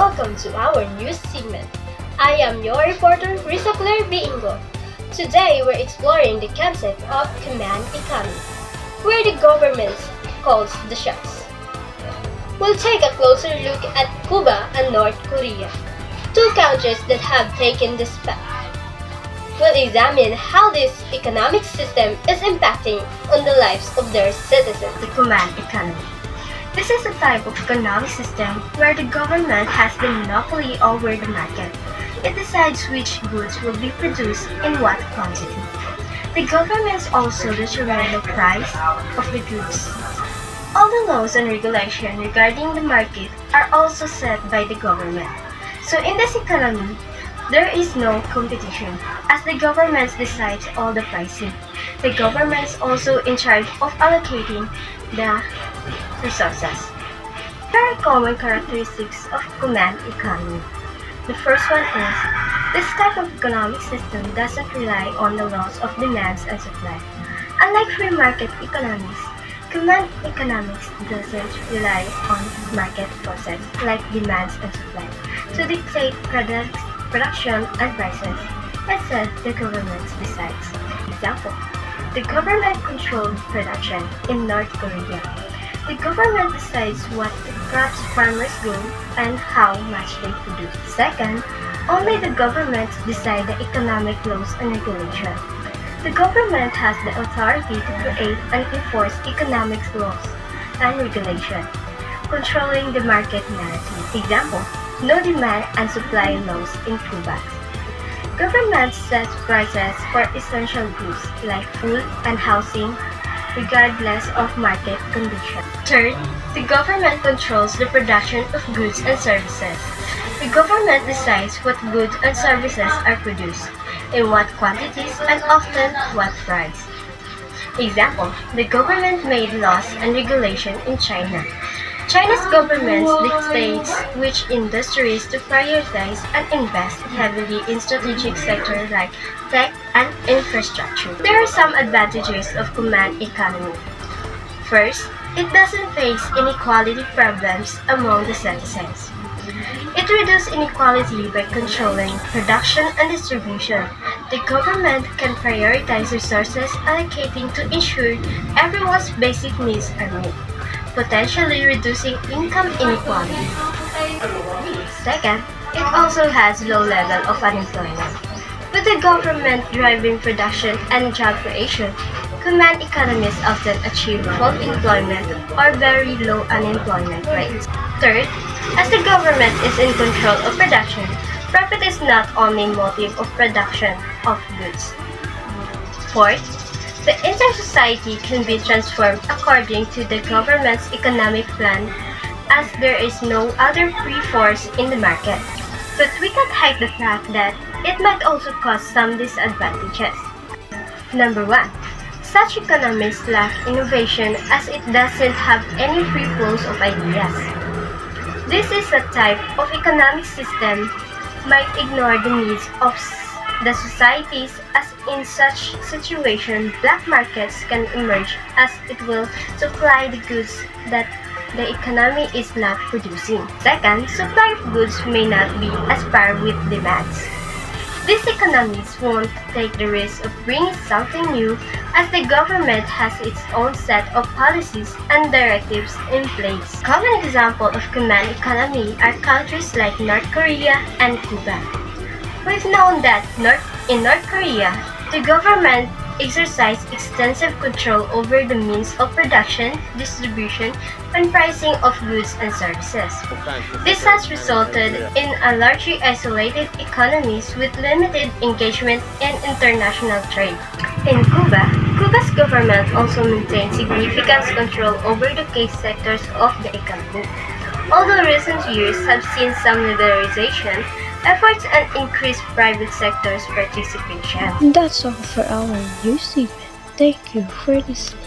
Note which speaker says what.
Speaker 1: welcome to our news segment. I am your reporter, Risa Claire Biingo. Today, we're exploring the concept of command economy, where the government calls the shots. We'll take a closer look at Cuba and North Korea, two countries that have taken this path. We'll examine how this economic system is impacting on the lives of their citizens.
Speaker 2: The command economy. This is a type of economic system where the government has the monopoly over the market. It decides which goods will be produced in what quantity. The government also determines the price of the goods. All the laws and regulations regarding the market are also set by the government. So in this economy, there is no competition as the government decides all the pricing. The government is also in charge of allocating the resources. There are common characteristics of command economy. The first one is, this type of economic system doesn't rely on the laws of demands and supply. Unlike free market economies, command economics doesn't rely on market forces like demands and supply to dictate production and prices. Instead, the government decides. Example, the government controls production in North Korea. The government decides what crops farmers grow and how much they produce. Second, only the government decide the economic laws and regulations. The government has the authority to create and enforce economic laws and regulations, controlling the market narrative. Example, no demand and supply laws in Cuba. Government sets prices for essential goods like food and housing, regardless of market conditions. Third, the government controls the production of goods and services. The government decides what goods and services are produced, in what quantities, and often what price. Example, the government made laws and regulations in China. China's government dictates which industries to prioritize and invest heavily in strategic sectors like tech and infrastructure. There are some advantages of command economy. First, it doesn't face inequality problems among the citizens. It reduces inequality by controlling production and distribution. The government can prioritize resources allocating to ensure everyone's basic needs are met, potentially reducing income inequality. Second, it also has low level of unemployment. With the government driving production and job creation, command economies often achieve full employment or very low unemployment rates. Third, as the government is in control of production, profit is not only motive of production of goods. Fourth, the entire society can be transformed according to the government's economic plan as there is no other free force in the market. But we can't hide the fact that it might also cause some disadvantages. Number 1. Such economies lack innovation as it doesn't have any free flows of ideas. This is a type of economic system might ignore the needs of the societies, as in such situation black markets can emerge as it will supply the goods that the economy is not producing. Second, supply of goods may not be as par with demands. These economies won't take the risk of bringing something new as the government has its own set of policies and directives in place. Common example of command economy are countries like North Korea and Cuba. We've known that in North Korea, the government exercised extensive control over the means of production, distribution, and pricing of goods and services. This has resulted in a largely isolated economies with limited engagement in international trade. In Cuba, Cuba's government also maintains significant control over the key sectors of the economy. Although recent years have seen some liberalization, efforts and increased private sector's participation.
Speaker 3: That's all for our news segment. Thank you for listening.